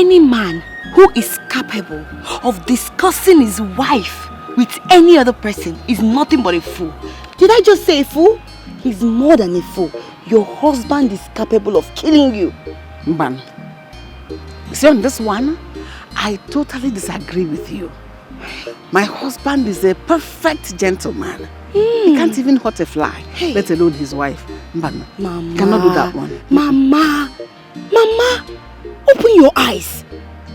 Any man who is capable of discussing his wife with any other person is nothing but a fool. Did I just say a fool? He's more than a fool. Your husband is capable of killing you. Mban, see, on this one, I totally disagree with you. My husband is a perfect gentleman. He can't even hurt a fly, let alone his wife. Mban, Mama, cannot do that one. Mama, open your eyes.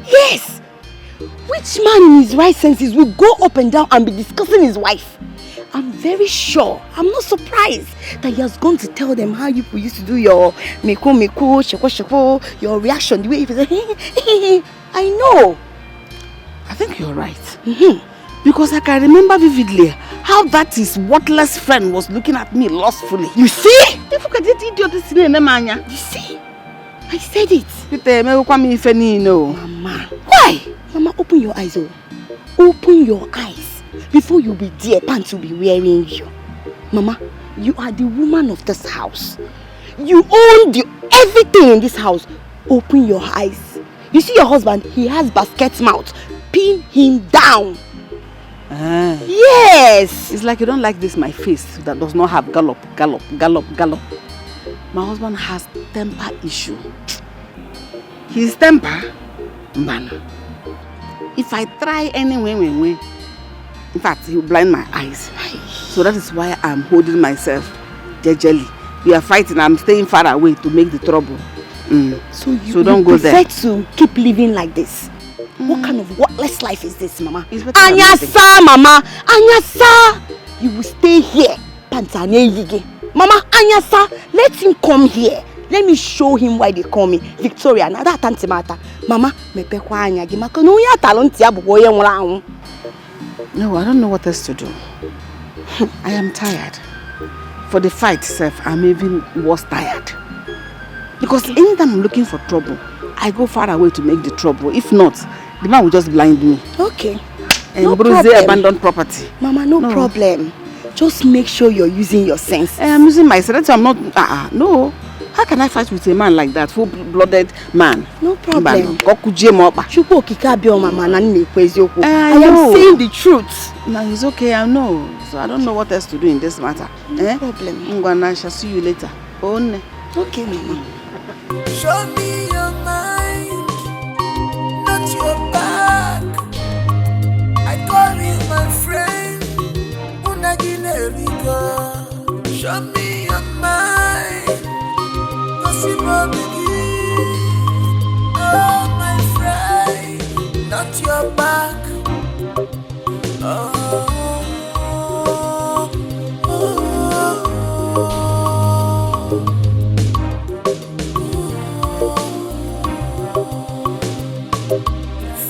Yes. Which man in his right senses will go up and down and be discussing his wife? I'm very sure, I'm not surprised that he has gone to tell them how you used to do your meko, shako, your reaction, the way you say, I know. I think you're right. Because I can remember vividly how that his worthless friend was looking at me lustfully. You see? You see? I said it. Mama. Why? Mama, open your eyes. Oh. Open your eyes. Before you be there, pants will be wearing you. Mama, you are the woman of this house. You own everything in this house. Open your eyes. You see your husband, he has basket mouth. Pin him down. Yes. It's like you don't like this, my face that does not have gallop. My husband has temper issue. His temper, Mbana. If I try any way, in fact, he will blind my eyes. So that is why I'm holding myself jejely. We are fighting, I'm staying far away to make the trouble. So don't go there. You prefer to keep living like this? What kind of worthless life is this, Mama? Anyasa, Mama! Anyasa! You will stay here. Pantane Yige. Mama, Anyasa, let him come here. Let me show him why they call me Victoria. Now that antimata. Mama, mepekwa anyagi. Makano ya talonti abugo ye nwala. No, I don't know what else to do. I am tired. For the fight itself, I'm even worse tired. Because anytime I'm looking for trouble, I go far away to make the trouble. If not, the man will just blind me. Okay. And no Bruce problem. Abandoned property. Mama, no problem. Just make sure you're using your sense. I'm using my sense. I'm not. No. How can I fight with a man like that, full-blooded man? No problem. I am saying the truth. No, it's okay, I know. So I don't know what else to do in this matter. No problem. I shall see you later. Okay, Mama. Show me your mind, not your back. I call you my friend. Show me your mind. Oh, my friend, not your back.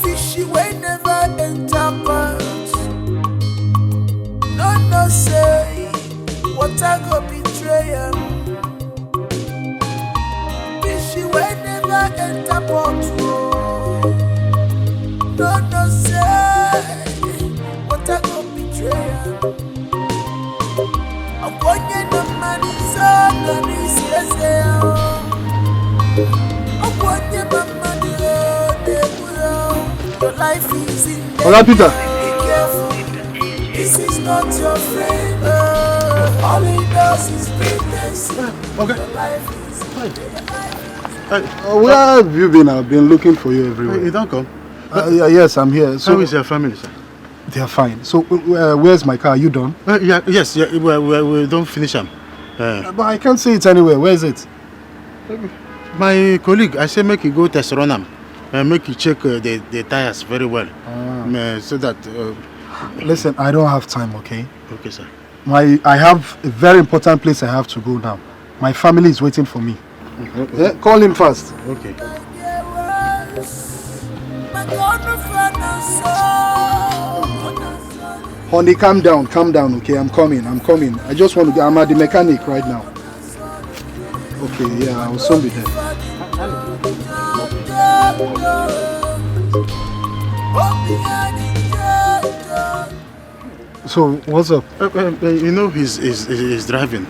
Fishy way never enter pot. No say what I go betray him. Fishy way never enter pot. No say what I go betray him. I'm going to money so I'm going to money. Your life is in there. Hola, Peter. Be careful. This is not your friend. All he does is pretend. Okay. Your life is in there. Where have you been? I've been looking for you everywhere. You don't come? Yes, I'm here. So, how is your family, sir? They are fine. So, where's my car? Are you done? Yes, we don't finish them. But I can't see it anywhere. Where is it? My colleague, I say make you go test run them. Make you check the tires very well. So that... Listen, I don't have time, okay? Okay, sir. I have a very important place I have to go now. My family is waiting for me. Okay. Yeah, call him fast. Okay. Honey, calm down, okay? I'm coming. I just want to I'm at the mechanic right now. Okay, yeah, I'll soon be there. So, what's up? You know he's driving.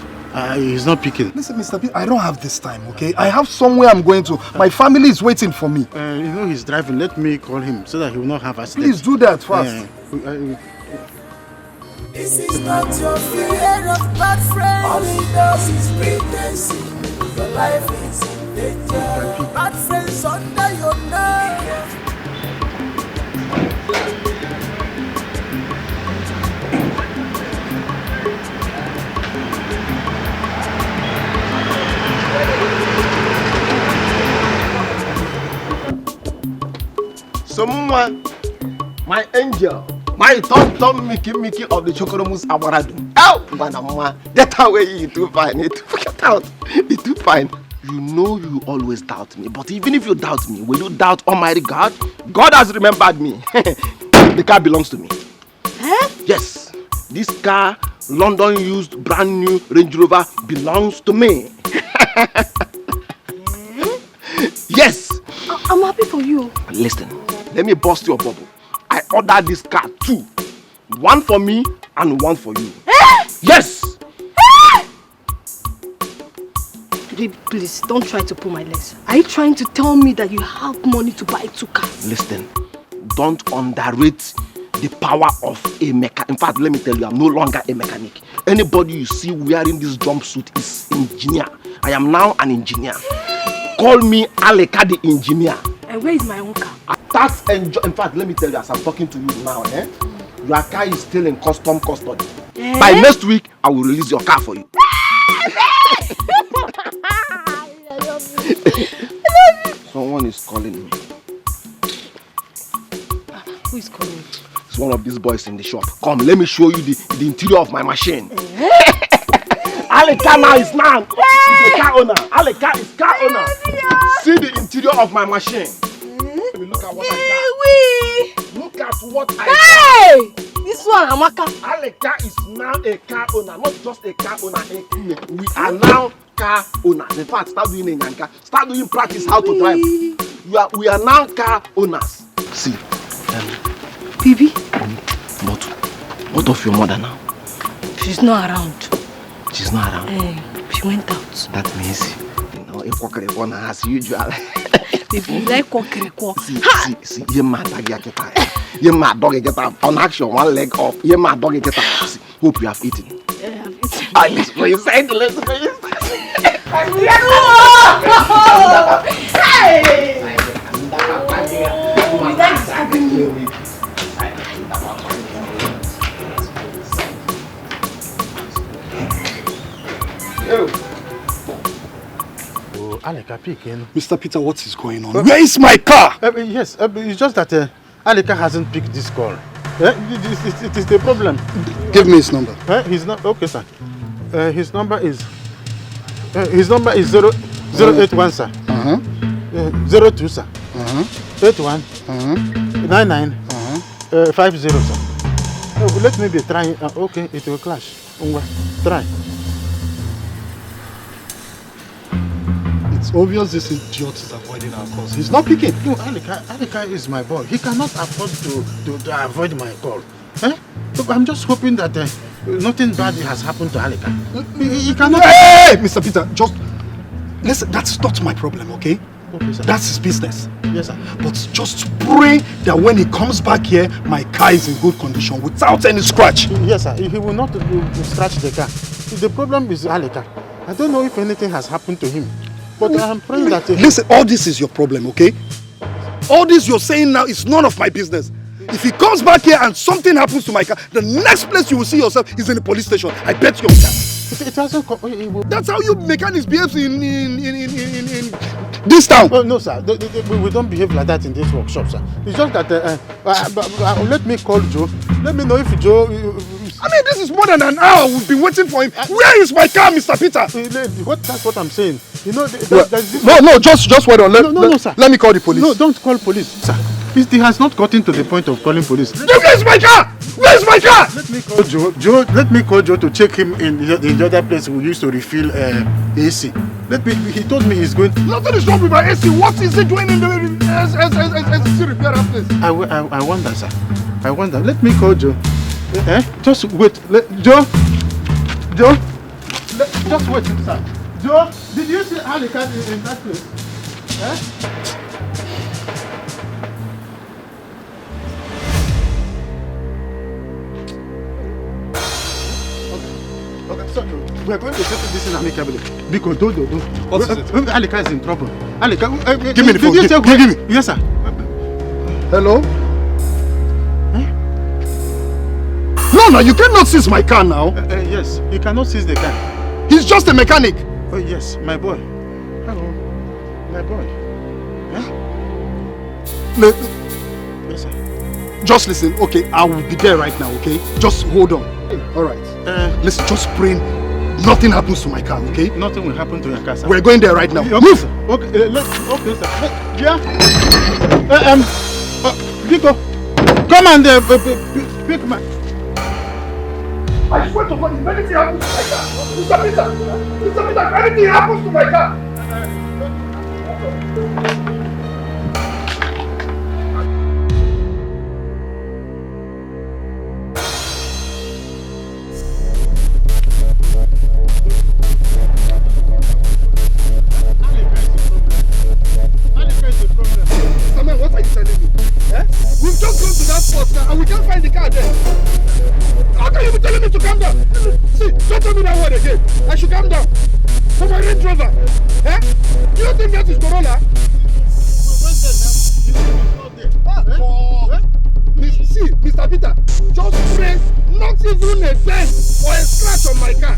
He's not picking. Listen, Mr. P, I don't have this time, okay? I have somewhere I'm going to. My family is waiting for me. You know he's driving. Let me call him so that he will not have accident. Please do that fast. This is not your fear of bad friends. All he does is pretending. Your life is in danger. Bad friends under your nerve. Someone, my angel, my Tom Mickey of the Chokoromus Abaradu. Oh, Manama, get away, you too fine. Get out, you too fine. You know you always doubt me, but even if you doubt me, will you doubt Almighty God? God has remembered me. The car belongs to me. Huh? Yes, this car, London used brand new Range Rover, belongs to me. Yes. I'm happy for you. Listen, let me bust your bubble. I ordered this car too. One for me and one for you. Yes! Please, don't try to pull my legs. Are you trying to tell me that you have money to buy 2 cars? Listen, don't underrate the power of a mechanic. In fact, let me tell you, I'm no longer a mechanic. Anybody you see wearing this jumpsuit is engineer. I am now an engineer. Call me Aleka the engineer. And where is my own car? That's in fact, let me tell you, as I'm talking to you now, your car is still in custom custody. By next week, I will release your car for you. Someone is calling me. Who is calling? It's one of these boys in the shop. Come, let me show you the interior of my machine. Aleka now is now. He's a car owner. Aleka is car owner. See the interior of my machine. Let me look at what I got. Look at what I got. This one, Amaka. Aleka is now a car owner, not just a car owner. We are now car owners. In fact, start doing Nyanka. Start doing practice how to drive. We are now car owners. See, Baby? But what of your mother now? She's not around. She's not around. She went out. That means, you know, if Kokereko as usual. If you like Kokereko. See, you mad dog get up. You mad dog get up. On action, one leg off. You mad dog get up. See, hope you have eaten. I have eaten. I listen for you said, listen for you. Oh, Aleka picking. Mr. Peter, what is going on? Where is my car? Yes, it's just that Aleka hasn't picked this call. It is the problem. Give me his number. His okay, sir. His number is 081, sir. 02, sir. 81 99 50, sir. Oh, let me be trying. Okay, it will clash. Try. It's obvious this idiot is avoiding our calls. He's not picking. No, Aleka is my boy. He cannot afford to avoid my call. Look, I'm just hoping that nothing bad has happened to Aleka. He cannot. Hey, Mr. Peter, just listen. That's not my problem, okay? Okay, sir. That's his business. Yes, sir. But just pray that when he comes back here, my car is in good condition without any scratch. Yes, sir. He will not scratch the car. The problem is Aleka. I don't know if anything has happened to him, but I am praying that. Listen, all this is your problem, okay? All this you're saying now is none of my business. If he comes back here and something happens to my car, the next place you will see yourself is in the police station. I bet you on that. It hasn't come. That's how you mechanics behave in this town. Oh, no, sir. We don't behave like that in this workshop, sir. It's just that. Let me call Joe. Let me know if Joe. I mean, this is more than an hour. We've been waiting for him. Where is my car, Mr. Peter? That's what I'm saying. You know, no, just wait on. No, sir. Let me call the police. No, don't call police, sir. He has not gotten to the point of calling police. Where's my car? Where's my car? Let me call Joe. Let me call Joe to check him in the other place we used to refill AC. He told me he's going to. Nothing is wrong with my AC. What is he doing in the AC repair place? I wonder, sir. I wonder. Let me call Joe. Just wait. Joe. Just wait, sir. Joe, did you see Alika in that place? Eh? Okay, so we're going to settle this in amicably. Because don't. What is it? Alika is in trouble. Alika, give me the phone. Give me. Yes, sir. Hello? No, you cannot seize my car now. Yes, you cannot seize the car. He's just a mechanic. Oh, yes, my boy. Hello, my boy. Yes, sir. Just listen, okay? I will be there right now, okay? Just hold on. All right. Listen, just pray nothing happens to my car, okay? Nothing will happen to your car, sir. We're going there right now. Okay, Move! sir. Okay, okay, sir. Yeah. Vito, come and pick my... I swear to God, if anything happens to my car, Mr. Peter, if anything happens to my car. Samuel, what are you telling me? We've just gone to that spot now and we can't find the car there. How can you be telling me to calm down? See, don't tell me that word again. I should calm down. For my Range Rover. Do you think that is Corolla? See, Mr. Peter, just pray not even a dent or a scratch on my car.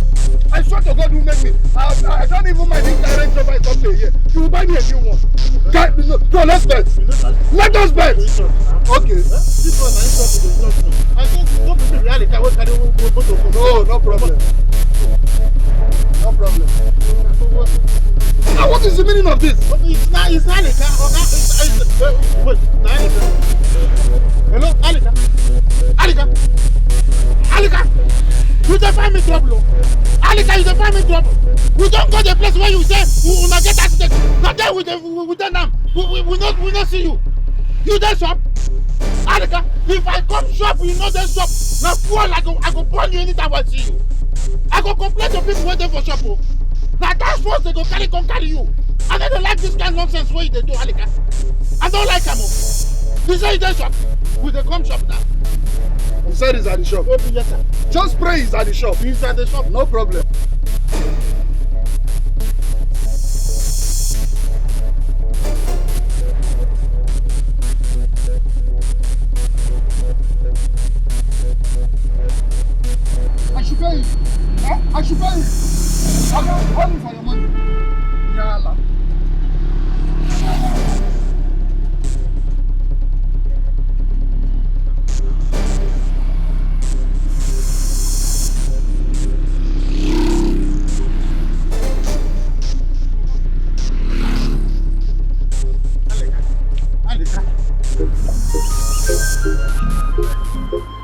I swear to God, you make me. I don't even mind if the Range Rover is up here. You will buy me a new one. No, let's bet. Let us bet. Okay. This one is not. I think what is the reality? No problem. No problem. Now, what is the meaning of this? It's not Alika. Wait, hello, Alika. You don't find me trouble. Alika, you don't find me trouble. We don't go to the place where you say we will not get accident. Not there with them. We not see you. You don't shop. Alika, if I come shop, you know they shop. Now, fall, I go burn you anytime I see you. I go complain to people waiting for shop. Now that's what they go carry you. I don't like this kind of nonsense way they do, Alika. I don't like them. He said he's shop. We dey come shop now. He said he's at the shop. Oh, yes, sir. Just pray he's at the shop. He's at the shop. No problem. I should pay you. I should pay you. I'm calling for your money. Yeah, Allah.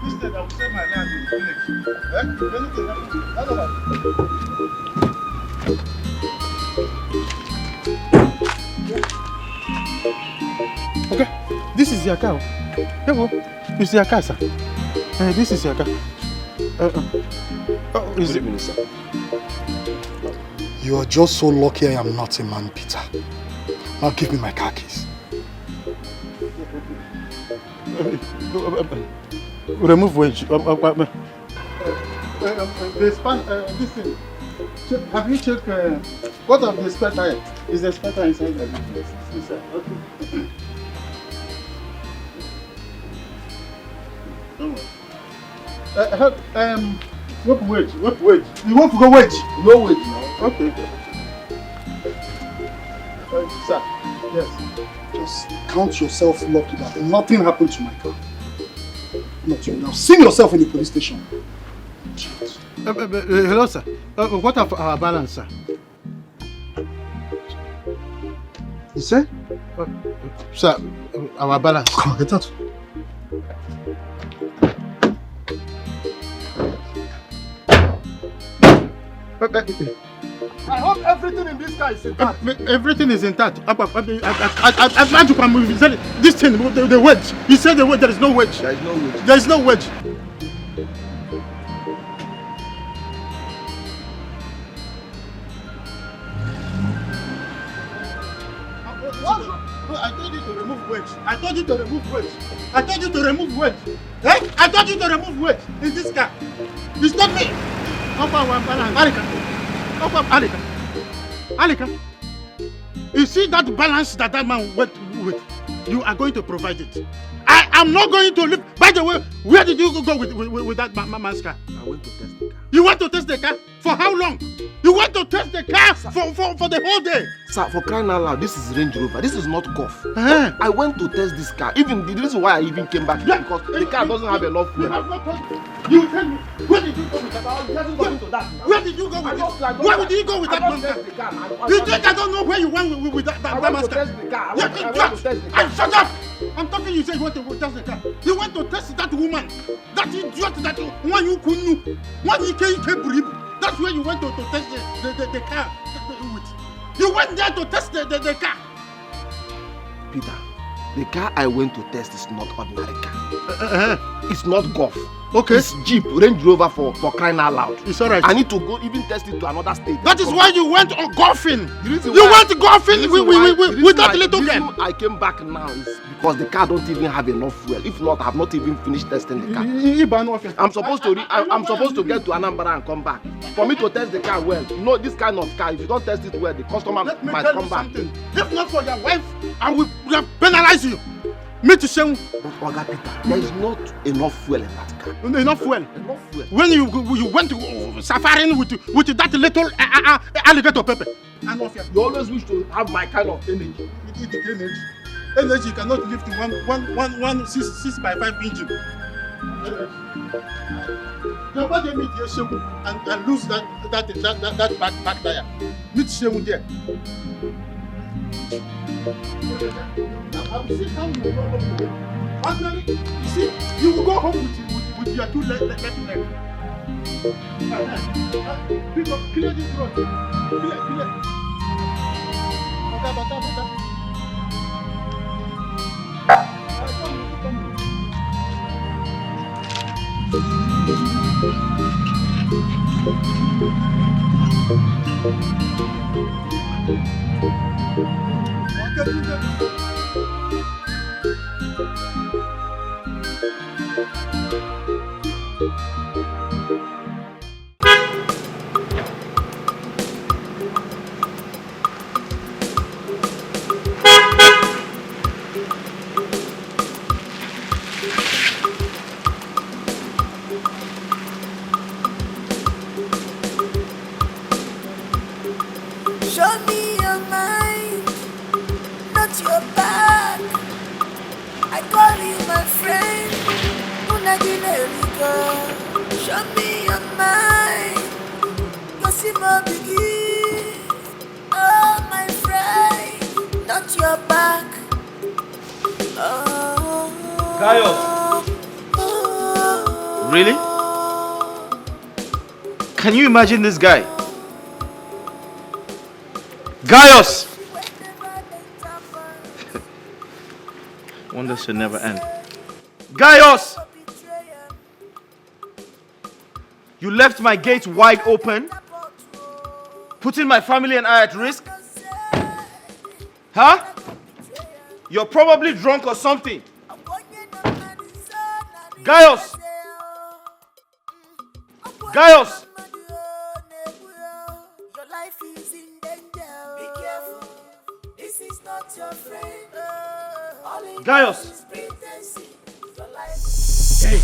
Instead, I will sell my land in the village. Anything happens, that's all right. Okay, this is your car. Hello, this is your car, sir. This is your car. Is it, Minister? You are just so lucky I am not a man, Peter. Now give me my car keys. Remove wedge. The span, this thing. Have you checked what of the spare tire? Is the spare tire inside the business? Okay. What wedge? What wedge? You want to go wedge? No wedge now. Okay. Sir. Yes. Just count yourself lucky that nothing happened to my car. Not you. Now see yourself in the police station. Hello, sir. What of our balance, sir? You say? Sir, our balance. Come on, get out. I hope everything in this car is intact. Everything is intact. I want to come. He said this thing, the wedge. He said the wedge. There is no wedge. There is no wedge. There is no wedge. I told you to remove weight. I told you to remove weight. I told you to remove weight. Eh? I told you to remove weight in this car. It's not me. Alika. You see that balance that man went with? You are going to provide it. I am not going to leave. By the way, where did you go with that man's car? I went to test the car. You went to test the car? For how long? You went to test the car for the whole day? Sir, for crying out loud, this is Range Rover. This is not golf. I went to test this car. Even the reason why I even came back here because the car doesn't have enough fuel. You tell me, where did you go with that? Where did you go with that? Where did you go with that man's car? You think I don't know where you went with that man's car? Shut up! I'm talking, you say you went to test the car. You went to test that woman. That idiot, that one you couldn't. One you can't breathe. That's where you went to test the car with. You went there to test the car. Peter, the car I went to test is not ordinary car. It's not golf. Okay. It's Jeep, Range Rover for crying out loud. It's alright. I need to go even test it to another state. That is why you went golfing. You went golfing with that little girl. I came back now is because the car don't even have enough fuel. If not, I have not even finished testing the car. I'm supposed to get to Anambra and come back. For me to test the car well, you know this kind of car, if you don't test it well, the customer might come back. If not for your wife, I will penalize you. Me to say, but Oga Peter, there is not enough fuel in that car. Enough fuel. Enough fuel. When you went to safari with that little alligator pepper. You always wish to have my kind of energy. Energy cannot lift one 6x5 engine. Your body meet your shame and lose that back tire. Meet shame there. I will see how you will go home today. Actually, you see, you will go home with your two left legs. Pick up, clear this road. Clear. Bata. Show me your mind, not your back. I call you my friend. Show me your mind. Cause it might begin. Oh, my friend, not your back. Oh, Gaius. Really? Can you imagine this guy? Gaius! Wonders should never end. Gaius! You left my gate wide open, putting my family and I at risk? Huh? You're probably drunk or something. Gaius! Gaius! Gaius! Hey!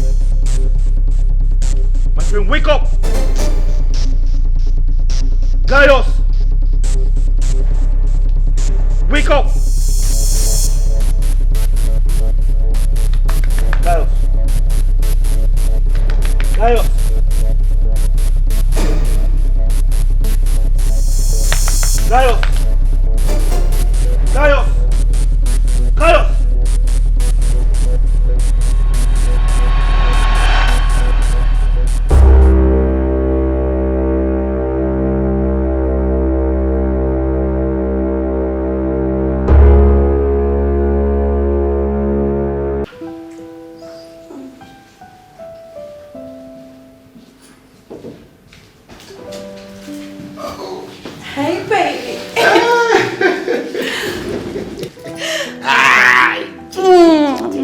My friend, wake up! Gaius! Wake up! Gaius! Gaius! Gaius! Gaius! Gaius!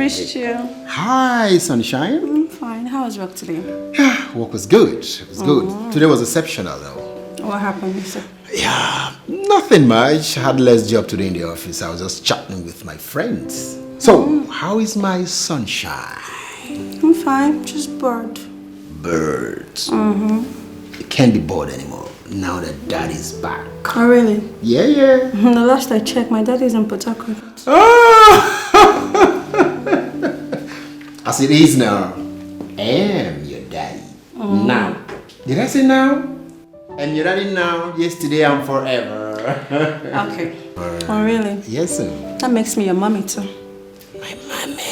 Missed you. Hi, sunshine. I'm fine. How was work today? Work was good. It was good. Today was exceptional, though. What happened, sir? Yeah, nothing much. I had less job today in the office. I was just chatting with my friends. So, how is my sunshine? I'm fine. Just bored. Birds. You can't be bored anymore now that daddy's back. Oh, really? Yeah. The last I checked, my daddy's in Port Harcourt. As it is now, I am your daddy. Now. Did I say now? I'm your daddy now. Yesterday and forever. Okay. Oh, really? Yes, sir. That makes me your mommy, too. My mommy.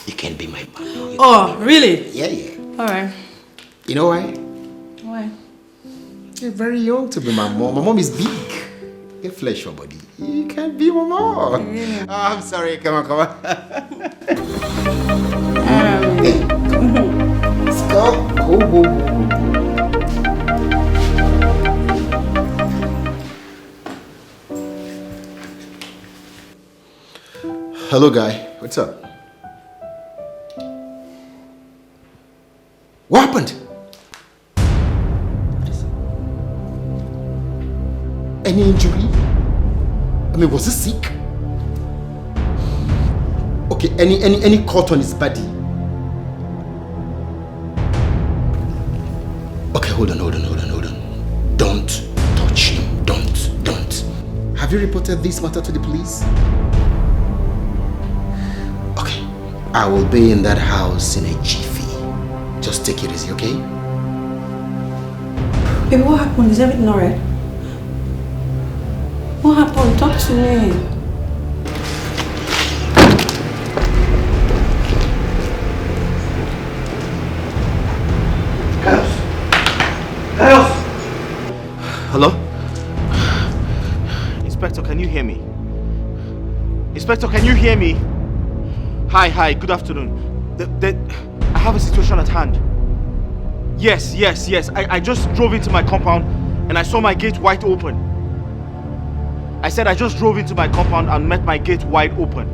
You can be my mommy. Oh, really? Yeah. Alright. You know why? Why? You're very young to be my mom. My mom is big. Get flesh your body. You can't be my mom. Yeah. Oh, I'm sorry. Come on. Hey. Let's go. Hello, guy. What's up? What happened? Any injury? I mean, was he sick? Okay, any cut on his body? Okay, hold on. Don't touch him. Don't. Have you reported this matter to the police? Okay, I will be in that house in a jiffy. Just take it easy, okay? Baby, what happened? Is everything alright? What happened? Talk to me. Carlos! Hello? Inspector, can you hear me? Inspector, can you hear me? Hi, good afternoon. I have a situation at hand. Yes. I just drove into my compound and I saw my gate wide open. I said I just drove into my compound and met my gate wide open.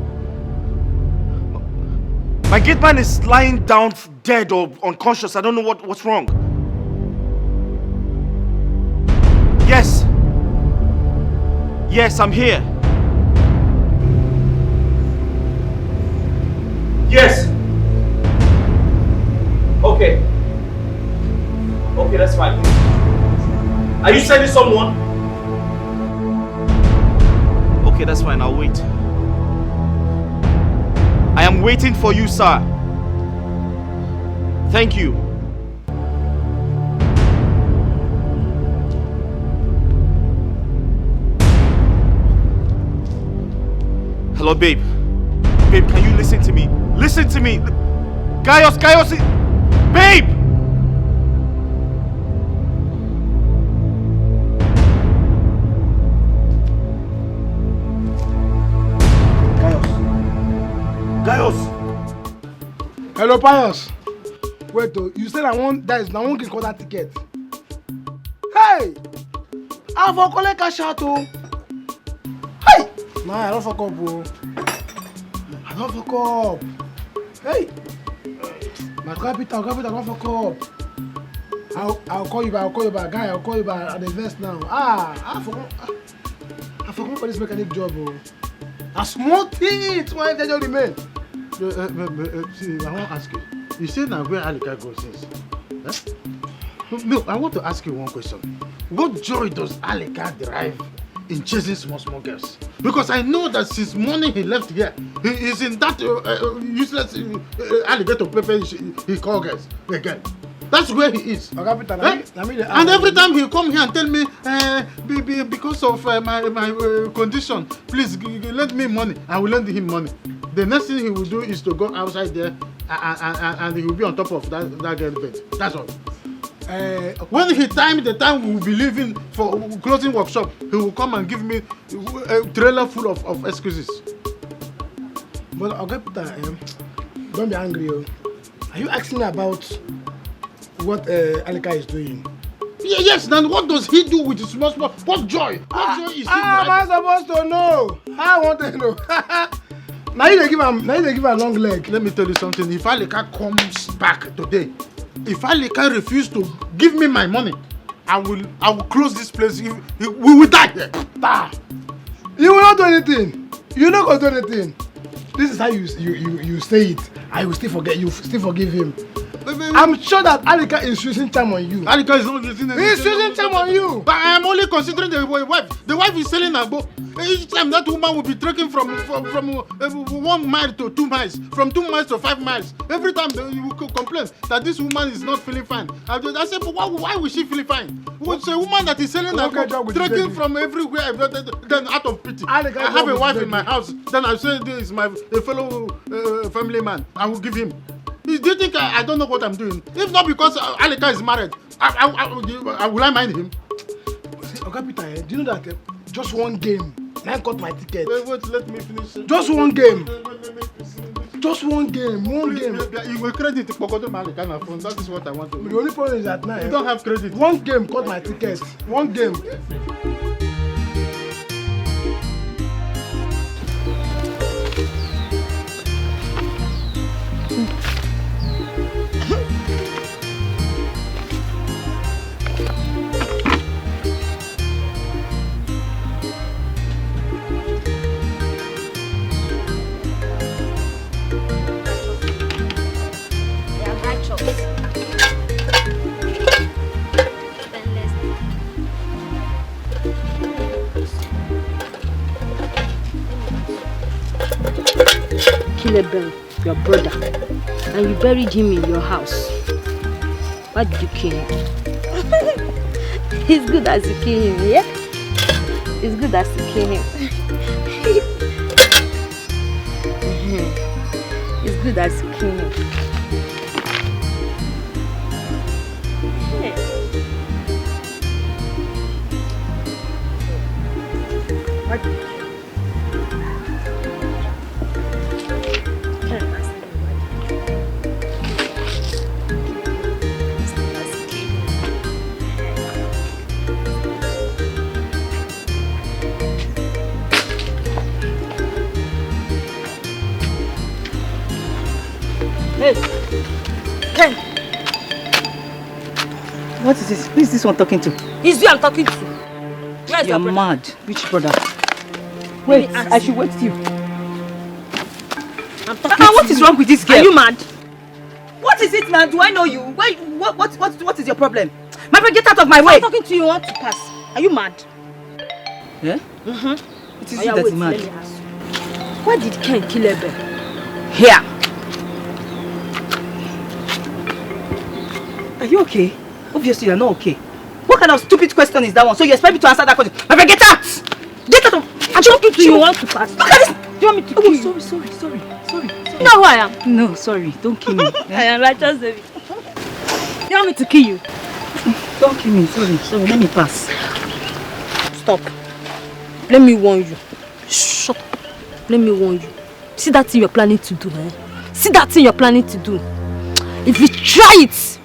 My gate man is lying down dead or unconscious. I don't know what's wrong. Yes, I'm here. Yes. Okay, that's fine. Are you sending someone? Okay, that's fine. I'll wait. I am waiting for you, sir. Thank you. Hello, babe. Babe, can you listen to me? Listen to me. Gaius. Babe! Gaius! Hello, Pius. Wait, though. You said I won't get call that ticket. Hey! I for collect cash out, oh. Hey! Nah, I don't fuck up, bro. I don't fuck up. Hey! My capital, don't fuck up. I'll call you back, guy. I'll call you back at the vest now. I forgot for this mechanic job, bro. A small thing, it's why they don't remain. See, I want to ask you. You say now where Alika goes since? Huh? No, I want to ask you one question. What joy does Alika derive in chasing small girls? Because I know that since morning he left here, he is in that useless alligator paper he call girls again. That's where he is. And every time he come here and tell me, because of my condition, please lend me money. I will lend him money. The next thing he will do is to go outside there and he will be on top of that girl bed. That's all. When he the time we will be leaving for closing workshop, he will come and give me a trailer full of excuses. But don't be angry. Are you asking about what Alika is doing? Yes, then what does he do with his small? What joy? What joy is he? How am I supposed to know? I want to know. Now you give him a long leg. Let me tell you something. If Alika comes back today, if Alika refuses to give me my money, I will close this place. We will die here. You will not do anything. You not gonna do anything. This is how you say it. I will still forget. You still forgive him. I'm sure that Alika is using charm on you. Alika is not using anything. He's using charm on you. But I am only considering the wife. The wife is selling a boat. Each time that woman will be trekking from 1 mile to 2 miles, from 2 miles to 5 miles. Every time you will complain that this woman is not feeling fine. I said, but why will she feel fine? It's a woman that is selling a boat, trekking from everywhere. Then out of pity, I have a wife in my house. Then I say this is my fellow family man. I will give him. Do you think I don't know what I'm doing? If not because Alika is married, will I mind him? Okay, Peter, do you know that just one game, I got my ticket. Wait, let me finish. Just one game. Just one game. You will credit to Pokoto Malika on phone. That is what I want to do. The only problem is that now you don't have credit. One game got my ticket. One game. Your brother, and you buried him in your house. Why did you kill him? It's good as you kill him, yeah? It's good as you kill him. It's good as you kill him. Hey! What is this? Who is this one talking to? It's you I'm talking to. Where's You're your mad. Which brother? Wait, I should wait you. I'm talking to what is wrong with this girl? Are you mad? What is it now? Do I know you? What is your problem? My friend, get out of my way! I'm talking to you, want to pass. Are you mad? Yeah? Mm-hmm. It is you that is mad. Let me ask you. Why did Ken kill Ebel? Here! Are you okay? Obviously you're not okay. What kind of stupid question is that one? So you expect me to answer that question? My friend, get out! Get out of... I'm talking to you, want to pass. Look at this! Do you want me to kill you? Sorry. You know who I am? No, sorry. Don't kill me. I am righteous David. You want me to kill you? Don't kill me. Sorry. Let me pass. Stop. Let me warn you. Shut up. Let me warn you. See that thing you're planning to do, eh? See that thing you're planning to do. If you try it,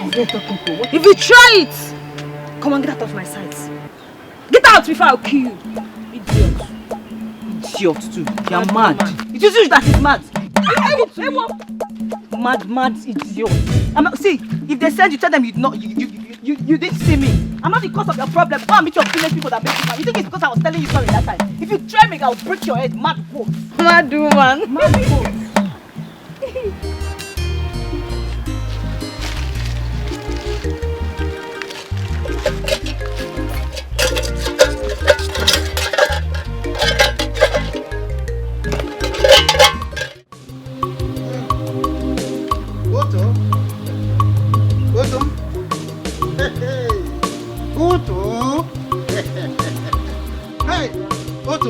if you try it, come on, get out of my sight. Get out before I'll kill you. Idiot. Idiot too. You're mad. It is you that is mad. Mad idiot. See, if they said you tell them you didn't see me. I'm not the cause of your problem. Go and meet your village people that make you mad. You think it's because I was telling you sorry that time? If you try me, I'll break your head. Mad goat. Mad woman. Mad goat. Hey, Otto.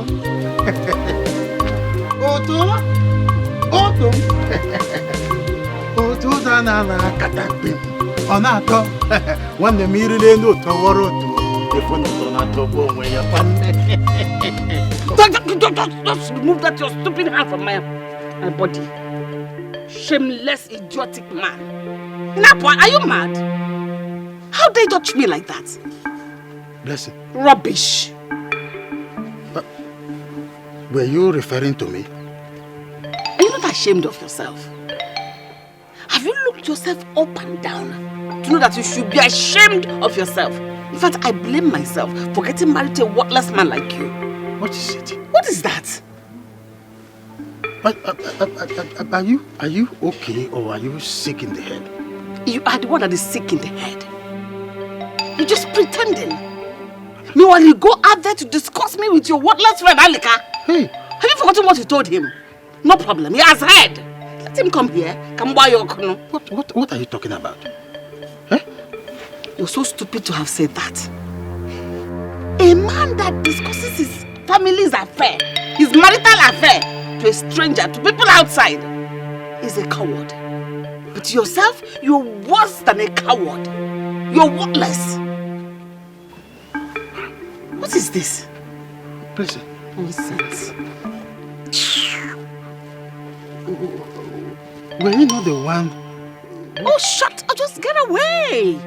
Otto na katakpim. Ọ na-atọ nwanne m irile elu ụtọ wọrọ otu efu n'ụtọ na-atọ bụ onwe ya kwanne. Just remove that your stupid hand from my body. Shameless, idiotic man. Napwa, are you mad? How dare you touch me like that? Blessing. Rubbish. Were you referring to me? ashamed of yourself? Have you looked yourself up and down to know that you should be ashamed of yourself? In fact, I blame myself for getting married to a worthless man like you. What is it? What is that? But, are you okay or are you sick in the head? You are the one that is sick in the head. You're just pretending. Meanwhile, you go out there to discuss me with your worthless friend Alika. Hey. Have you forgotten what you told him? No problem, he has heard. Let him come here. Come buy your canoe. What are you talking about? You're so stupid to have said that. A man that discusses his family's affair, his marital affair, to a stranger, to people outside, is a coward. But yourself, you're worse than a coward. You're worthless. What is this? Please. Nonsense. Were you not the one? Oh, shut up! Just get away!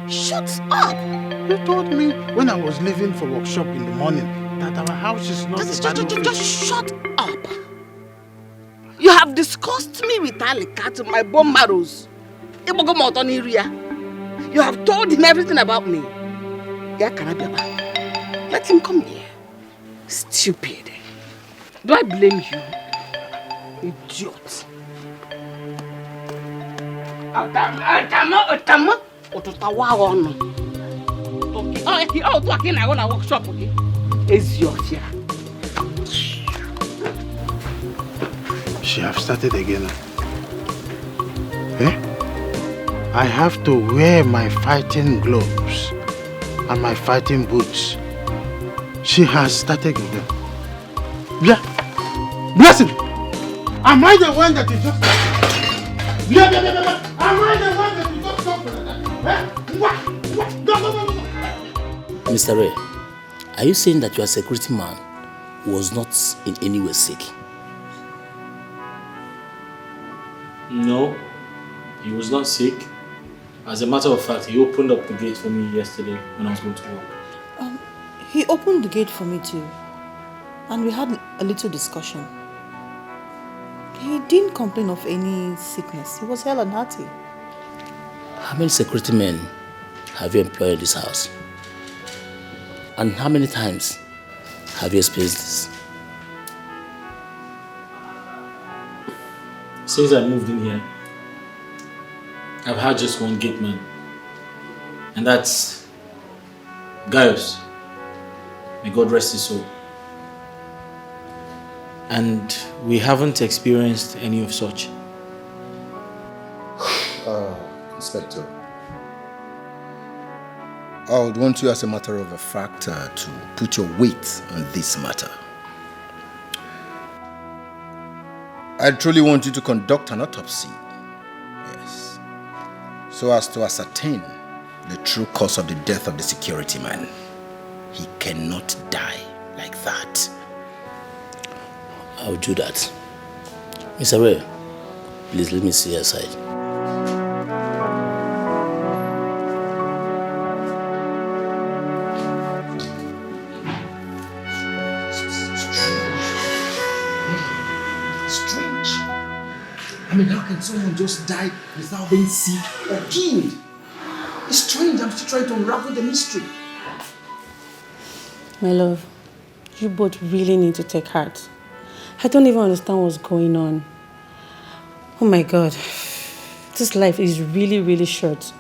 Shut up! You told me when I was leaving for workshop in the morning that our house is not Just shut up! You have discussed me with Alika to my bone marrows. You have told him everything about me. Let him come here. Stupid. Do I blame you? Idiot. She have started again. Eh? I have to wear my fighting gloves and my fighting boots. She has started again. Yeah. Blessing! Am I the one that you just... Yeah. Am I the one that you just talked like that? Go. Mr. Ray, are you saying that your security man was not in any way sick? No, he was not sick. As a matter of fact, he opened up the gate for me yesterday when I was going to work. He opened the gate for me too. And we had a little discussion. He didn't complain of any sickness. He was hell and hearty. How many security men have you employed in this house? And how many times have you experienced this? Since I moved in here, I've had just one gate man. And that's Gaius. May God rest his soul. And we haven't experienced any of such. Inspector, I would want you as a matter of fact to put your weight on this matter. I truly want you to conduct an autopsy. Yes. So as to ascertain the true cause of the death of the security man. He cannot die like that. I'll do that. Mr. Ray, please let me see your side. Strange. I mean, how can someone just die without being sick or killed? It's strange. I'm still trying to unravel the mystery. My love, you both really need to take heart. I don't even understand what's going on. Oh my God. This life is really, really short.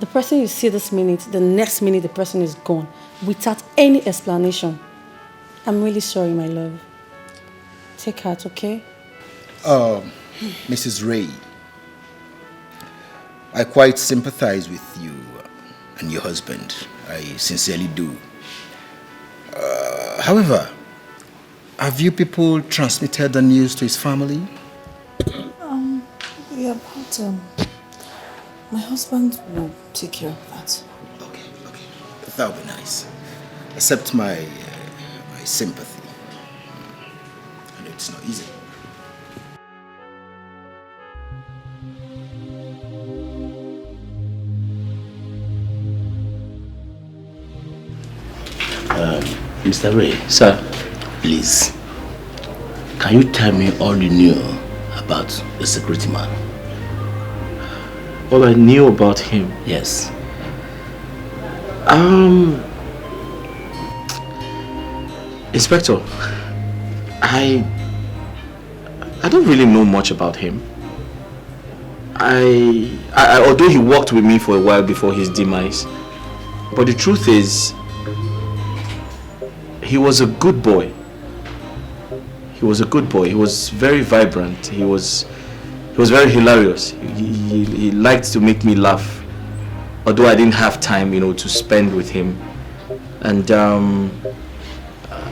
The person you see this minute, the next minute the person is gone without any explanation. I'm really sorry, my love. Take heart, okay? Mrs. Ray, I quite sympathize with you and your husband. I sincerely do. However, have you people transmitted the news to his family? Yeah, but my husband will take care of that. Okay. That would be nice. Accept my sympathy. I know it's not easy. Mr. Ray. Sir. Please, can you tell me all you knew about the security man. All I knew about him? Yes. Inspector, I don't really know much about him. Although he worked with me for a while before his demise, but the truth is, he was a good boy. He was a good boy. He was very vibrant. He was very hilarious. He liked to make me laugh, although I didn't have time, to spend with him. And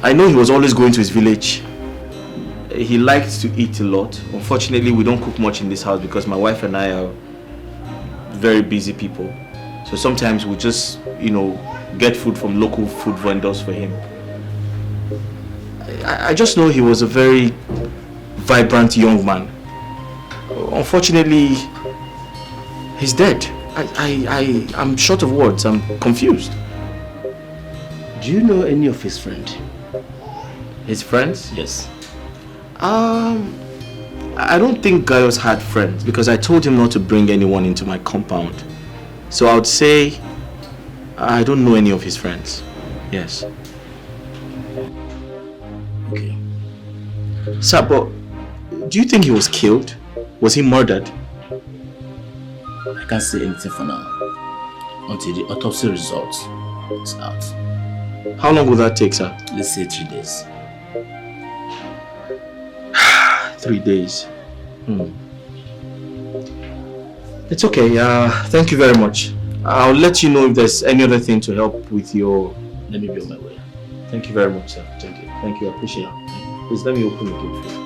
I know he was always going to his village. He liked to eat a lot. Unfortunately, we don't cook much in this house because my wife and I are very busy people. So sometimes we just, get food from local food vendors for him. I just know he was a very vibrant young man. Unfortunately, he's dead. I'm short of words. I'm confused. Do you know any of his friends? His friends? Yes. I don't think Gaius had friends because I told him not to bring anyone into my compound. So I would say I don't know any of his friends. Yes. Okay. Sir, but do you think he was killed? Was he murdered? I can't say anything for now until the autopsy result is out. How long will that take, sir? Let's say 3 days. 3 days. It's okay. Thank you very much. I'll let you know if there's any other thing to help with your... Let me be on my way. Thank you very much, sir. Thank you. Thank you. I appreciate it. Please let me open the gate for you.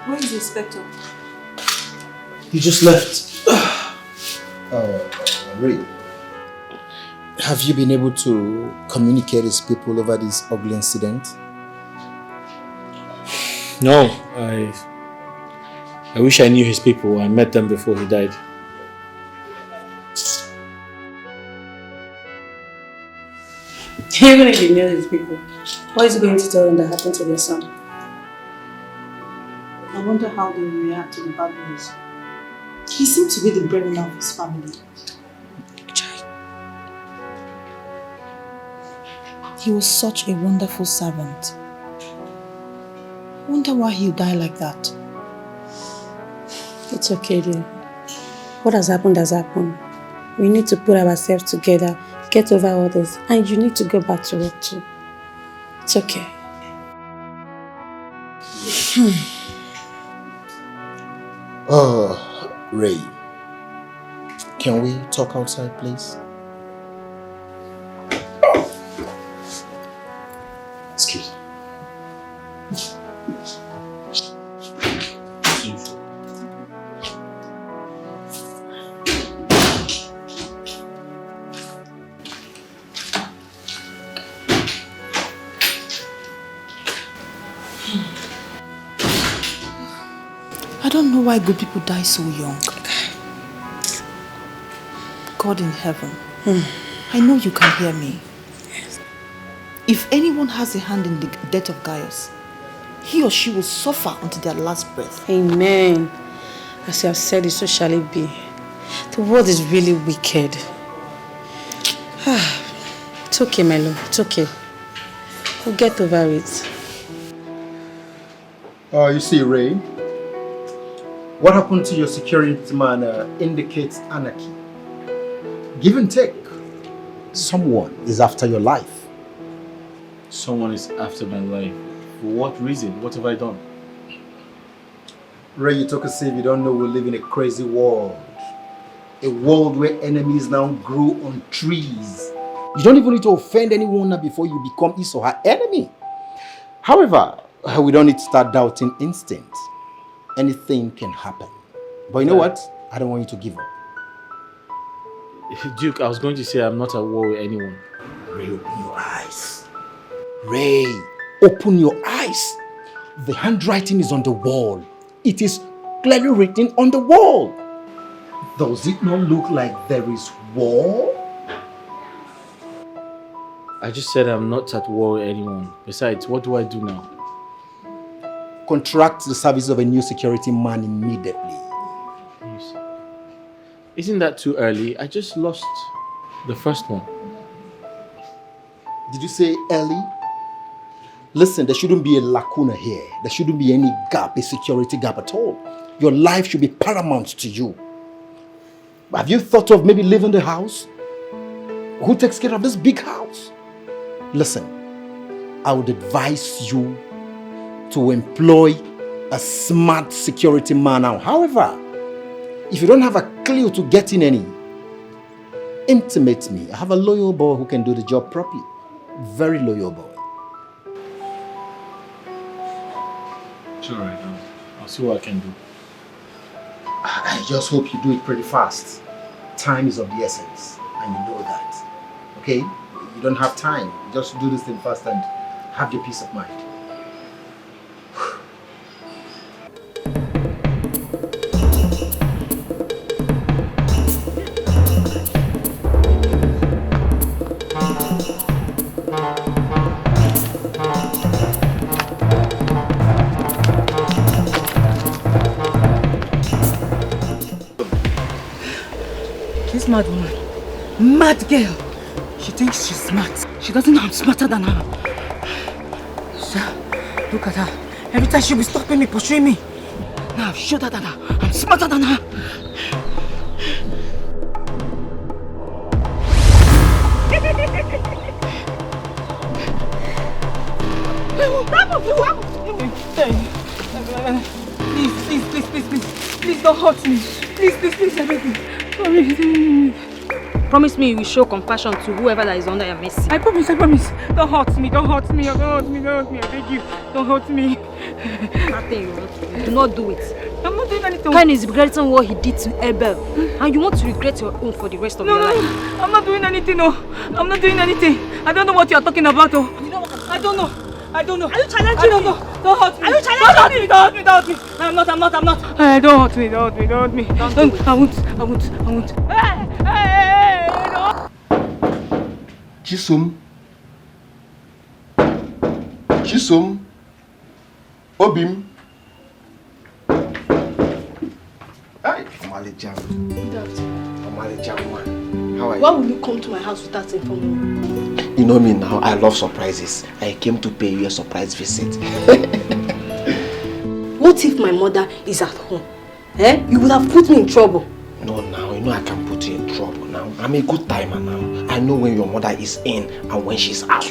Where is the inspector? He just left. Ray, have you been able to communicate with people over this ugly incident? No, I wish I knew his people. I met them before he died. Even if you know these people, what is he going to tell them that happened to their son? I wonder how they will react to the bad news. He seemed to be the breadwinner of his family. He was such a wonderful servant. I wonder why he died like that. It's okay, dear. What has happened has happened. We need to put ourselves together, get over all this, and you need to go back to work too. It's okay. Ray, can we talk outside, please? Excuse me. I don't know why good people die so young. God in heaven, I know you can hear me. Yes. If anyone has a hand in the death of Gaius, he or she will suffer until their last breath. Amen. As you have said it, so shall it be. The world is really wicked. It's okay, my love. It's okay. We'll get over it. You see, Ray, what happened to your security man indicates anarchy. Give and take. Someone is after your life. Someone is after my life. For what reason? What have I done? Ray, you talk as if you don't know we live in a crazy world. A world where enemies now grow on trees. You don't even need to offend anyone before you become his or her enemy. However, we don't need to start doubting instinct. Anything can happen. But you know what? I don't want you to give up. Duke, I was going to say I'm not at war with anyone. Ray, open your eyes. Ray, open your eyes. The handwriting is on the wall. It is clearly written on the wall. Does it not look like there is war? I just said I'm not at war with anyone. Besides, what do I do now? Contract the service of a new security man immediately. Isn't that too early? I just lost the first one. Did you say early? Listen, there shouldn't be a lacuna here. There shouldn't be any gap, a security gap at all. Your life should be paramount to you. Have you thought of maybe leaving the house? Who takes care of this big house? Listen, I would advise you to employ a smart security man now. However, if you don't have a clue to getting any, intimate me. I have a loyal boy who can do the job properly. Very loyal boy. It's alright, I'll see what I can do. I just hope you do it pretty fast. Time is of the essence, and you know that. Okay? You don't have time. Just do this thing fast and have your peace of mind. This mad woman, mad girl. She thinks she's smart. She doesn't know I'm smarter than her. Sir, look at her. Every time she'll be stopping me, pursuing me. Now I've showed her that I'm smarter than her. Please don't hurt me. Please, I beg you. Promise me you will show compassion to whoever that is under your mercy. I promise. Don't hurt me, I beg you. Don't hurt me. Nothing you want to do. Do not do it. I'm not doing anything. Cain is regretting what he did to Abel. And you want to regret your own for the rest of your life. No, I'm not doing anything, no. I'm not doing anything. I don't know what you are talking about, oh. You know what? I don't know. Are you challenging me? I don't know. Don't hurt me. Are you challenging me? Don't hurt me. I'm not. Don't hurt me. Don't do it. I won't. Hey, no. Chisom, Obim. Hi, Omale Jam. How are you? Why will you come to my house without informing me? You know me now, I love surprises. I came to pay you a surprise visit. What if my mother is at home? You would have put me in trouble. No, now, you know I can put you in trouble now. I'm a good timer now. I know when your mother is in and when she's out.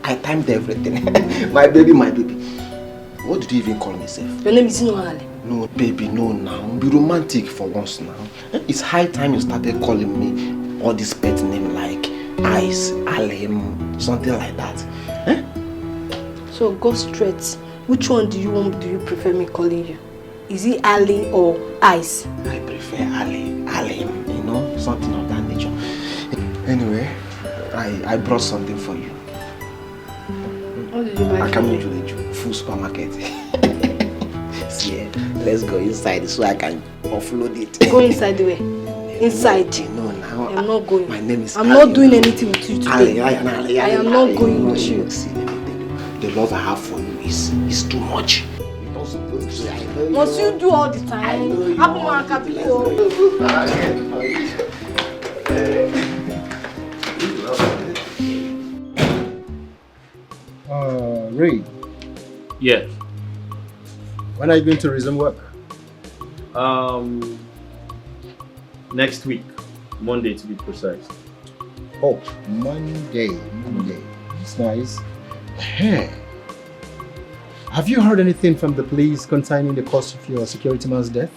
I timed everything. My baby. What did you even call me, Seth? Your name is Inohale. No, baby, no now. Be romantic for once now. It's high time you started calling me all this pet name like Ice, Alim, something like that. So go straight. Which one do you prefer me calling you? Is it Ali or Ice? I prefer Alim, you know, something of that nature. Anyway, I brought something for you. What did you buy? I come into the full supermarket. See, let's go inside so I can offload it. Go inside the way. Inside. No, now I'm not going. My name is I'm Ali. not doing anything with you today. I am not going with you. See, let me tell you, the love I have for you is too much. Must you do all the time? I know you. Ray. Yeah. When are you going to resume work? Next week. Monday to be precise. Oh, Monday. It's nice. Hey. Have you heard anything from the police concerning the cause of your security man's death?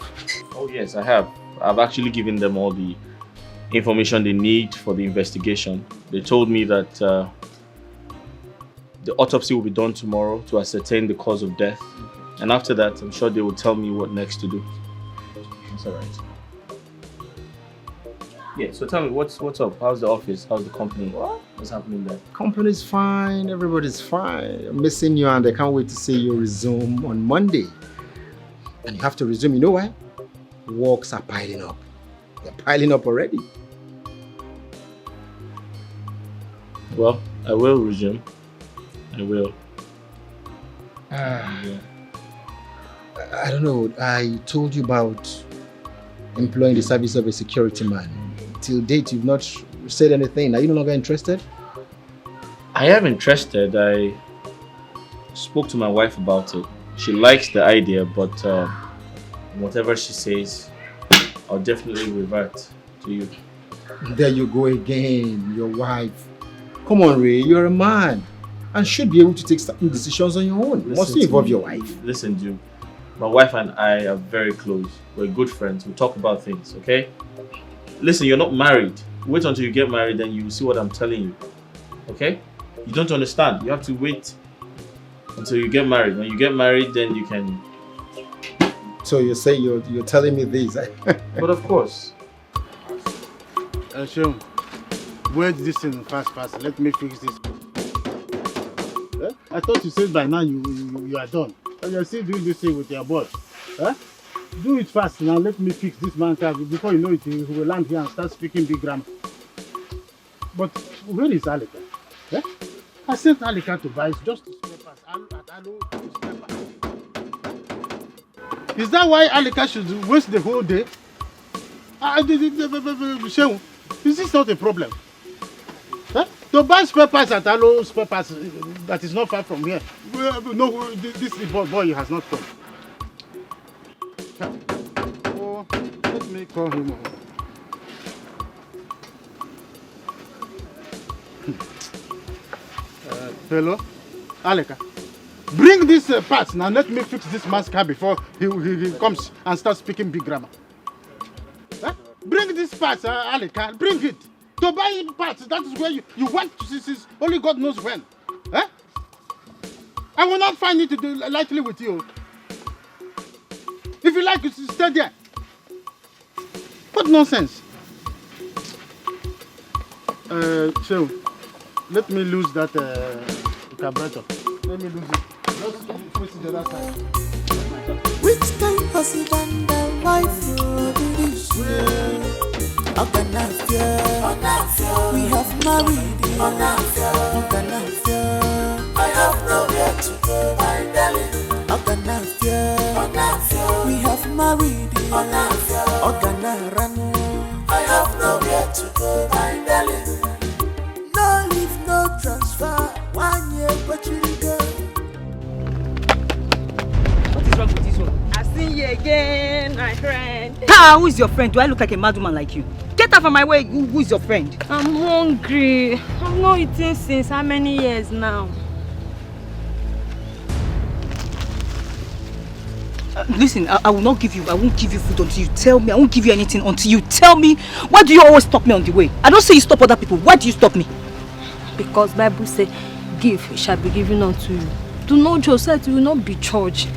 Oh yes, I have. I've actually given them all the information they need for the investigation. They told me that the autopsy will be done tomorrow to ascertain the cause of death. And after that, I'm sure they will tell me what next to do. That's alright. Yeah, so tell me, what's up? How's the office? How's the company? What's happening there? Company's fine, everybody's fine. I'm missing you and I can't wait to see you resume on Monday. And you have to resume, you know why? Works are piling up. They're piling up already. Well, I will resume. I will. I don't know. I told you about employing the service of a security man. Till date, you've not said anything. Are you no longer interested? I am interested. I spoke to my wife about it. She likes the idea, but whatever she says, I'll definitely revert to you. There you go again, your wife. Come on, Ray, you're a man and should be able to take certain decisions on your own. You must involve your wife. Listen, Duke. My wife and I are very close. We're good friends. We talk about things, okay? Listen, you're not married. Wait until you get married, then you see what I'm telling you. Okay? You don't understand. You have to wait until you get married. When you get married, then you can... So you say you're telling me this? But of course. Sean, wait this thing fast. Let me fix this. I thought you said by now you are done. But you're still doing this thing with your boss. Do it fast now. Let me fix this man's car. Before you know it, he will land here and start speaking big grammar. But where is Alika? I sent Alika to buy just to spare parts. Is that why Alika should waste the whole day? Shehu, is this not a problem? To buy spare parts at Alo spare parts that is not far from here. No, this boy has not come. Oh, let me call him. Fellow, Aleka, bring this parts now. Let me fix this man's car before he comes and starts speaking big grammar. Bring this parts, Aleka. Bring it. To buy parts, that is where you want to see. Only God knows when. I will not find it to do lightly with you. If you like, you stay there. What nonsense. So, let me lose that carburetor. Let me lose it. Just face it the other side. Which kind of husband and wife will do this way? We have married. I have nowhere to go, my darling. We have married. I have nowhere to go, my darling. No leave, no transfer. 1 year, but you go. What is wrong with this one? I see you again, my friend. Who is your friend? Do I look like a mad woman like you? Get out of my way. Who is your friend? I'm hungry. I've not eaten since how many years now? Listen, I will not give you. I won't give you food until you tell me. I won't give you anything until you tell me. Why do you always stop me on the way? I don't say you stop other people. Why do you stop me? Because Bible says, give, it shall be given unto you. Do not yourself, you will not be charged.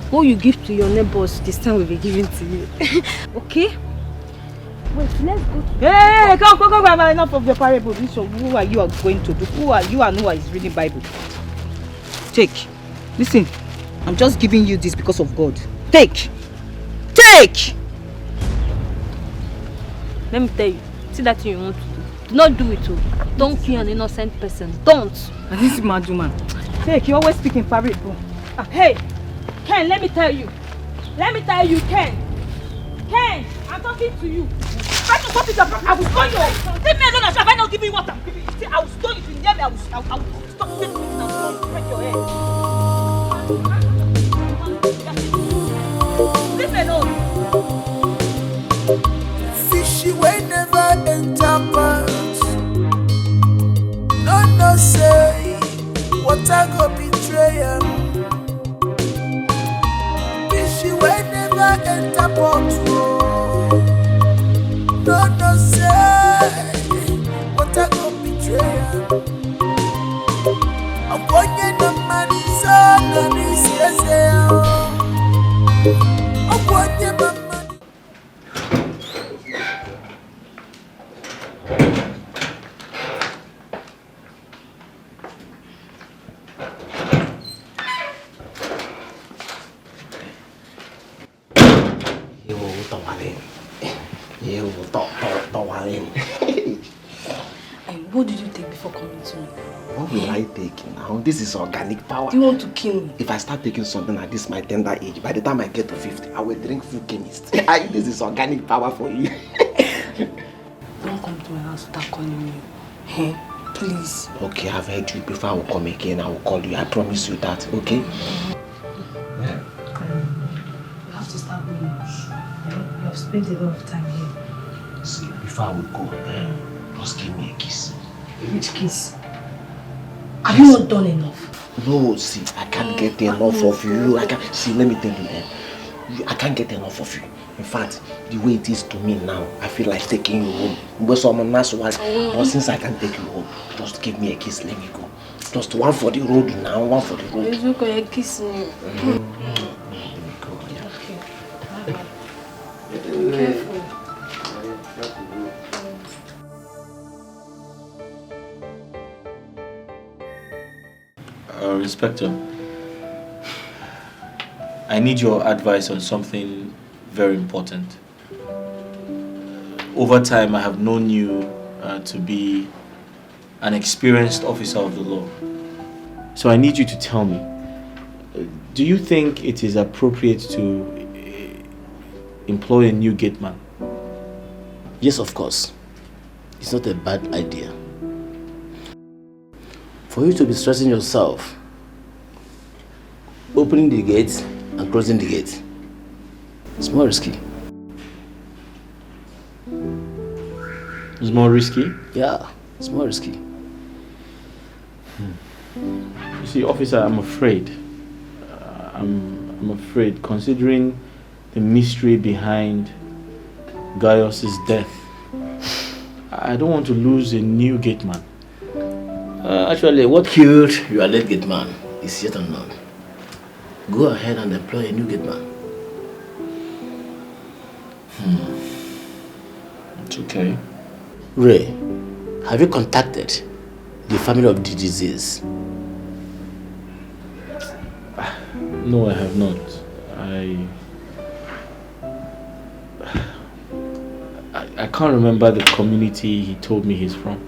What you give to your neighbors, this time will be given to you. Okay? Wait, let's go to... Hey, come. Enough of your parable. Who are you going to do? Who are you and who is reading Bible? Take. Listen, I'm just giving you this because of God. Take! Let me tell you, see that thing you want to do. Do not do it too. Don't kill an innocent person. Don't. And this is mad woman. Take, you always speak in parable. Hey, Ken, let me tell you, Ken, I'm talking to you. I will stop it up. I will stone you. Leave me alone. If I not give you what I'm giving you, see, I will stone you. If you near me, I will stop you. I'll break your head. Leave me alone. Fishy way never enter pants. No say what I go betray him. Fishy way never enter pants. No say what I go betray him. I'm going to money son and this yes I'm going to money. Yêu tỏ marine. And what did you take before coming to me? What will I take now? This is organic power. Do you want to kill me? If I start taking something at this my tender age, by the time I get to 50, I will drink full chemist. This is organic power for you. Don't come to my house without calling me. Hey, please. Okay, I've heard you. Before I will come again, I will call you. I promise you that, okay? Yeah. You have to start going. You have spent a lot of time here. See, before I will go, just give me a kiss. Which kiss? Have you not done enough? No, see, I can't get enough of you. See, let me tell you, I can't get enough of you. In fact, the way it is to me now, I feel like taking you home. But since I can take you home, just give me a kiss, let me go. Just one for the road now, one for the road. You're going to kiss me. Let me go, yeah. Okay. Be careful. Inspector, I need your advice on something very important. Over time, I have known you to be an experienced officer of the law. So I need you to tell me, do you think it is appropriate to employ a new gate man? Yes, of course. It's not a bad idea. For you to be stressing yourself, opening the gate and closing the gate, it's more risky. It's more risky? Yeah, it's more risky. You see, officer, I'm afraid. I'm afraid, considering the mystery behind Gaius's death, I don't want to lose a new gate man. Actually, what killed your late gate man is yet unknown. Go ahead and employ a new gate man. It's okay. Ray, have you contacted the family of the disease? No, I have not. I can't remember the community he told me he's from.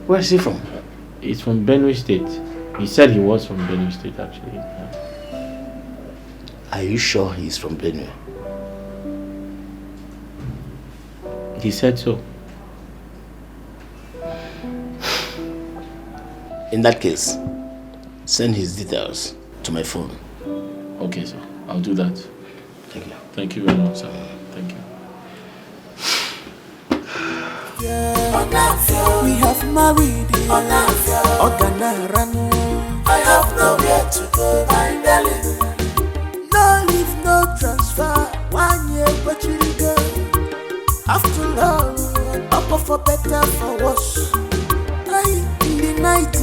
Where is he from? He's from Benue State. He said he was from Benue State, actually. Yeah. Are you sure he's from Benue? He said so. In that case, send his details to my phone. Okay, sir. I'll do that. Thank you. Thank you very much, sir. Thank you. We have married. I have nowhere to go, my darling. No leave, no transfer. 1 year, but you go. After all, up for better, for worse. In the night,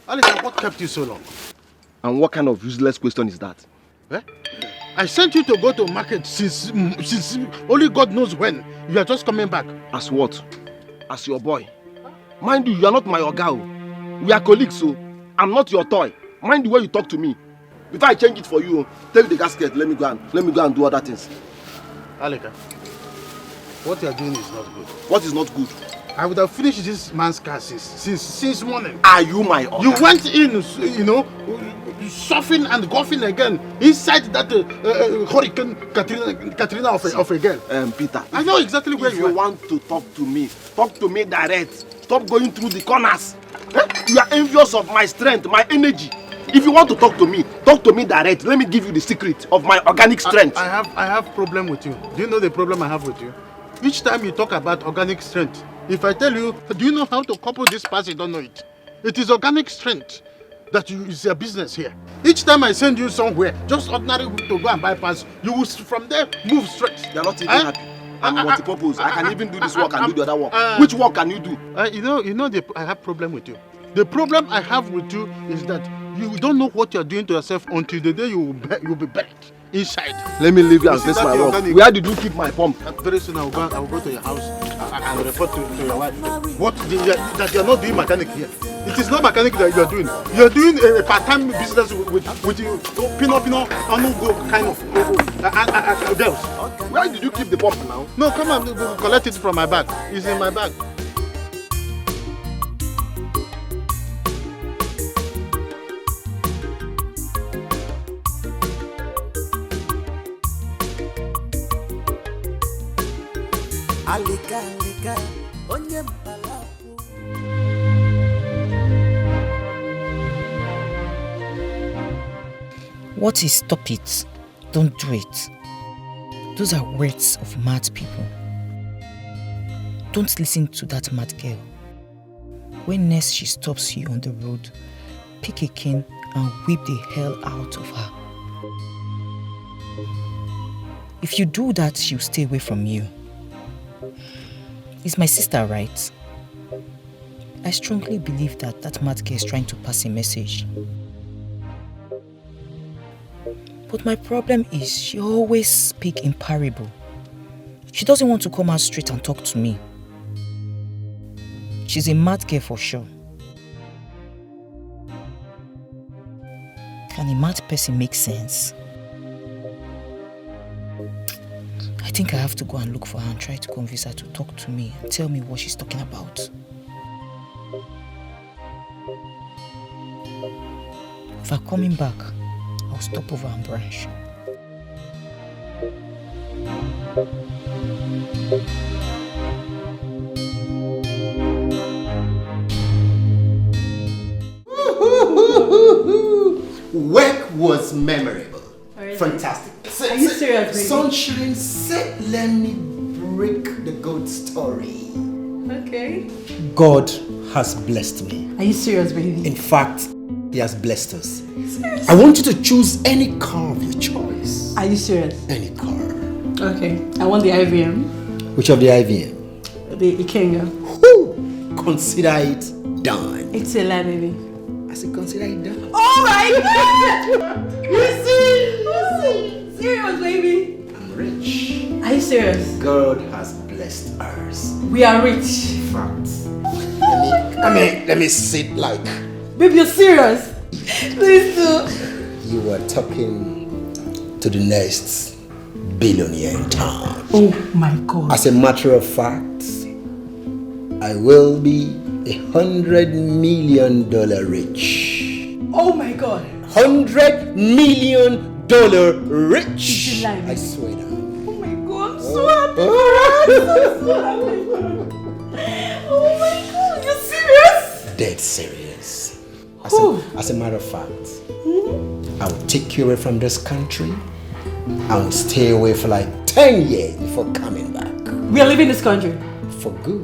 Alika, what kept you so long? And what kind of useless question is that? Eh? I sent you to go to market since only God knows when. You are just coming back. As what? As your boy. Mind you, you are not my oga. We are colleagues, so I'm not your toy. Mind the way you talk to me. Before I change it for you, take the gasket. Let me go and do other things. Alika, what you are doing is not good. What is not good? I would have finished this man's car since morning. Are you my oga? You went in, surfing and golfing again inside that hurricane Katrina of a girl. Peter, I know exactly where you are. If you want to talk to me direct. Stop going through the corners. You are envious of my strength, my energy. If you want to talk to me direct. Let me give you the secret of my organic strength. I have problem with you. Do you know the problem I have with you? Each time you talk about organic strength, if I tell you, do you know how to couple this pass? You don't know it. It is organic strength that is your business here. Each time I send you somewhere, just ordinary to go and bypass, you will from there move straight. You are not even happy. I'm multi-purpose. I can even do this work and do the other work. Which work can you do? I have problem with you. The problem I have with you is that you don't know what you are doing to yourself until the day you will be buried inside. Let me leave you and face my work. Where did you keep my pump? Very soon I will go to your house and report to your wife. What? That you are not doing mechanic here. It is not mechanic that you are doing. You are doing a part-time business with pino kind of girls. Where did you keep the pump now? No, come on, collect it from my bag. It's in my bag. Alika, alika, onye mbalapu. What is stop it? Don't do it. Those are words of mad people. Don't listen to that mad girl. When next she stops you on the road, pick a cane and whip the hell out of her. If you do that, she'll stay away from you. Is my sister right? I strongly believe that mad girl is trying to pass a message. But my problem is she always speaks in parable. She doesn't want to come out straight and talk to me. She's a mad girl for sure. Can a mad person make sense? I think I have to go and look for her and try to convince her to talk to me and tell me what she's talking about. If I'm coming back, I'll stop over and branch. Work was memorable. Fantastic. Are you serious, baby? Sunshine said, let me break the good story. Okay. God has blessed me. Are you serious, baby? In fact, He has blessed us. I want you to choose any car of your choice. Are you serious? Any car. Okay. I want the IVM. Which of the IVM? The Ikenga. Consider it done. It's a lie, baby. I said consider it done. Oh my God! You see? Serious, baby? I'm rich. Are you serious? God has blessed us. We are rich. In fact, let me sit like. Baby, you're serious? Please do. You are talking to the next billionaire in town. Oh my God. As a matter of fact, I will be $100 million rich. Oh my God. $100 million rich. Lying, I swear down. Oh my God, I'm so happy. I'm so happy. Oh my God, you're serious? Dead serious. As a matter of fact, I will take you away from this country. I will stay away for like 10 years before coming back. We are leaving this country. For good.